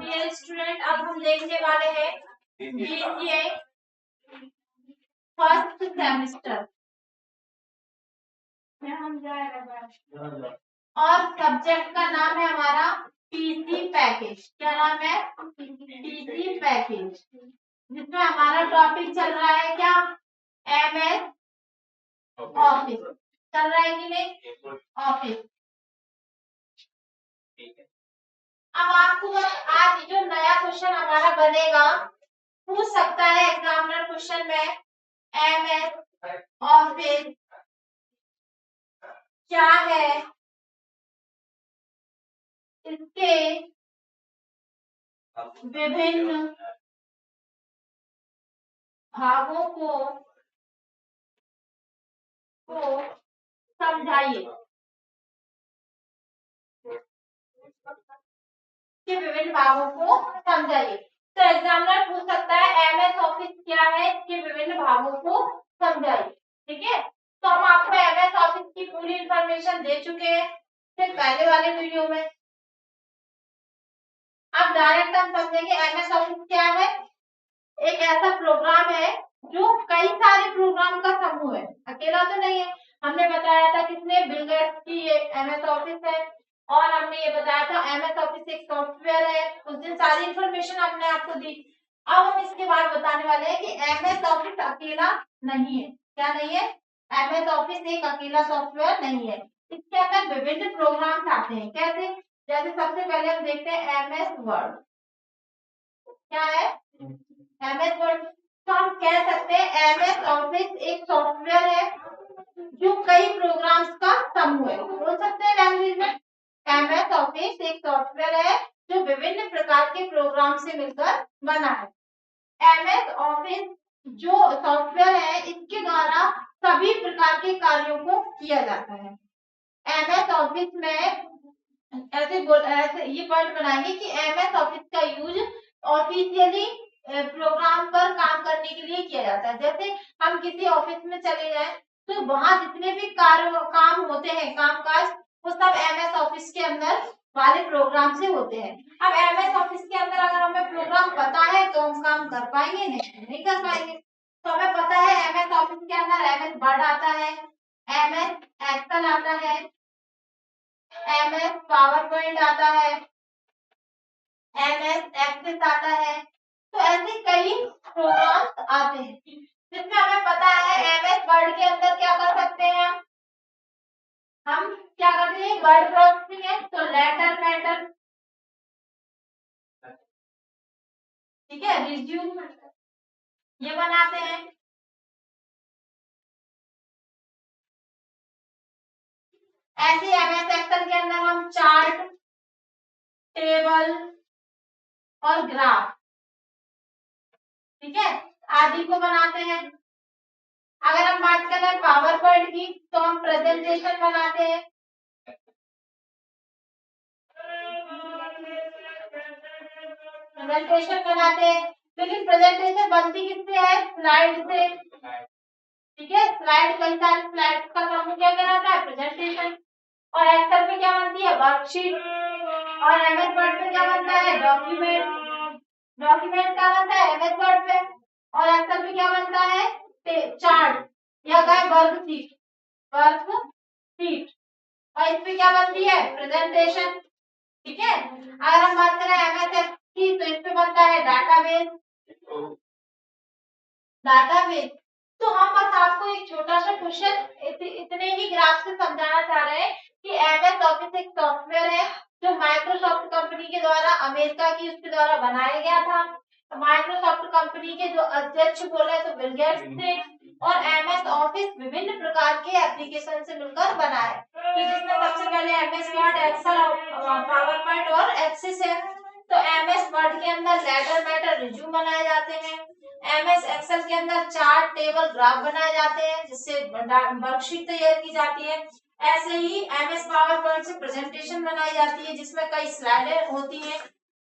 Dear student, अब हम देखने वाले हैं बीसीए फर्स्ट सेमेस्टर में हम जाएगा और सब्जेक्ट का नाम है हमारा पीसी पैकेज। क्या नाम है? पीसी पैकेज, जिसमें हमारा टॉपिक चल रहा है क्या? एमएस ऑफिस चल रहा है कि नहीं? ऑफिस। अब आपको आज जो नया क्वेश्चन हमारा बनेगा, पूछ सकता है एग्जामिनर क्वेश्चन में, एमएस ऑफिस क्या है, इसके विभिन्न भागों को समझाइए। के विभिन्न भागों को समझाइए। तो एग्जामिनर पूछ सकता है एमएस ऑफिस क्या है, इसके विभिन्न भागों को समझाइए। ठीक है, तो हम आपको एमएस ऑफिस की पूरी इंफॉर्मेशन दे चुके हैं फिर पहले वाले वीडियो में। अब डायरेक्ट हम समझेंगे एमएस ऑफिस क्या है। एक ऐसा प्रोग्राम है जो कई सारे प्रोग्राम का समूह है, अकेला तो नहीं है। हमने बताया था किसने, बिल गेट्स की ये एमएस ऑफिस है, और हमने ये बताया था एमएस ऑफिस एक सॉफ्टवेयर है। उस दिन सारी इंफॉर्मेशन हमने आपको दी। अब हम इसके बाद बताने वाले हैं कि एमएस ऑफिस अकेला नहीं है। क्या नहीं है? एमएस ऑफिस एक अकेला सॉफ्टवेयर नहीं है, इसके अंदर विभिन्न प्रोग्राम्स आते हैं। कैसे? जैसे सबसे पहले हम देखते हैं एमएस वर्ड। क्या है? MS word. तो हम कह सकते हैं एमएस ऑफिस एक सॉफ्टवेयर है जो कई प्रोग्राम्स का समूह है। बोल सकते हैं लैंग्वेज में, एमएस ऑफिस एक सॉफ्टवेयर है जो विभिन्न प्रकार के प्रोग्राम से मिलकर बना है। एमएस ऑफिस जो सॉफ्टवेयर है, इसके द्वारा सभी प्रकार के कार्यों को किया जाता है। एमएस ऑफिस में ऐसे ये पॉइंट बनाएंगे कि एमएस ऑफिस का यूज ऑफिशियली प्रोग्राम पर काम करने के लिए किया जाता है। जैसे हम किसी ऑफिस में चले जाएं तो वहां जितने भी काम होते हैं, कामकाज, वो सब एमएस ऑफिस के अंदर वाले प्रोग्राम से होते हैं। अब एमएस ऑफिस के अंदर अगर हमें प्रोग्राम पता है तो हम काम कर पाएंगे, नहीं कर पाएंगे। तो हमें पता है एमएस ऑफिस के अंदर एमएस वर्ड आता है, एमएस एक्सेल आता है, एमएस पावर पॉइंट आता है, एमएस एक्सेस आता है। तो ऐसे कई प्रोग्राम्स आते हैं जिसमें हमें पता है एमएस वर्ड के अंदर क्या कर सकते हैं, हम क्या करते हैं, वर्ड प्रोसेसिंग है तो लेटर मैटर, ठीक है, रिज्यूम ये बनाते हैं। ऐसे एमएस एक्सेल के अंदर हम चार्ट, टेबल और ग्राफ, ठीक है, आदि को बनाते हैं। अगर हम बात करें पावर पॉइंट की तो हम प्रेजेंटेशन बनाते हैं। प्रेजेंटेशन बनाते हैं, लेकिन प्रेजेंटेशन बनती किससे है? स्लाइड से, ठीक है। स्लाइड, कई सारे स्लाइड्स का समूह क्या कहलाता है? प्रेजेंटेशन। और एक्सेल में क्या बनती है? वर्कशीट। और एमएस वर्ड पे क्या बनता है? डॉक्यूमेंट। डॉक्यूमेंट क्या बनता है? एमएस वर्ड पे। और एक्सेल में क्या बनता है? चार्ट या क्या? Worksheet, worksheet. और इसमें क्या बनती है? प्रेजेंटेशन, ठीक है। अगर हम बात करें एमएस की तो इसमें बनता है डाटाबेस, डाटाबेस। तो हम बस आपको एक छोटा सा क्वेश्चन इतने ही ग्राफ से समझाना चाह रहे हैं कि एमएस ऑफिस एक सॉफ्टवेयर है जो माइक्रोसॉफ्ट कंपनी के द्वारा, अमेरिका की उसके द्वारा बनाया गया था। तो माइक्रोसॉफ्ट कंपनी के जो अध्यक्ष बोले तो बिल गेट्स थे, और एमएस ऑफिस विभिन्न प्रकार के एप्लीकेशन से मिलकर बना है। तो जिसमें सबसे पहले MS Word, Excel, PowerPoint और एक्सेस है। तो एमएस वर्ड के अंदर लेटर, मैटर, रिज्यूम बनाए जाते हैं। एमएस एक्सेल के अंदर चार्ट, टेबल, ग्राफ बनाए जाते हैं जिससे वर्कशीट तैयार की जाती है। ऐसे ही एमएस पावर पॉइंट से प्रेजेंटेशन बनाई जाती है जिसमें कई स्लाइडें होती हैं।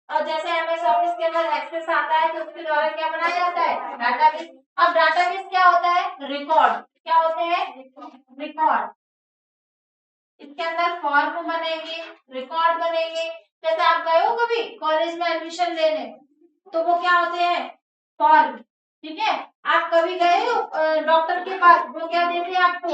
और जैसे एमएस ऑफिस के अंदर एक्सेस आता है तो उसके द्वारा क्या बनाया जाता है? डाटाबेस। अब डाटाबेस क्या होता है? रिकॉर्ड। क्या होते हैं? रिकॉर्ड। इसके अंदर फॉर्म बनेंगे, रिकॉर्ड बनेंगे। जैसे आप गए हो कभी कॉलेज में एडमिशन लेने, तो वो क्या होते हैं, फॉर्म। ठीक है, आप कभी गए हो डॉक्टर के पास, वो क्या देते हैं आपको,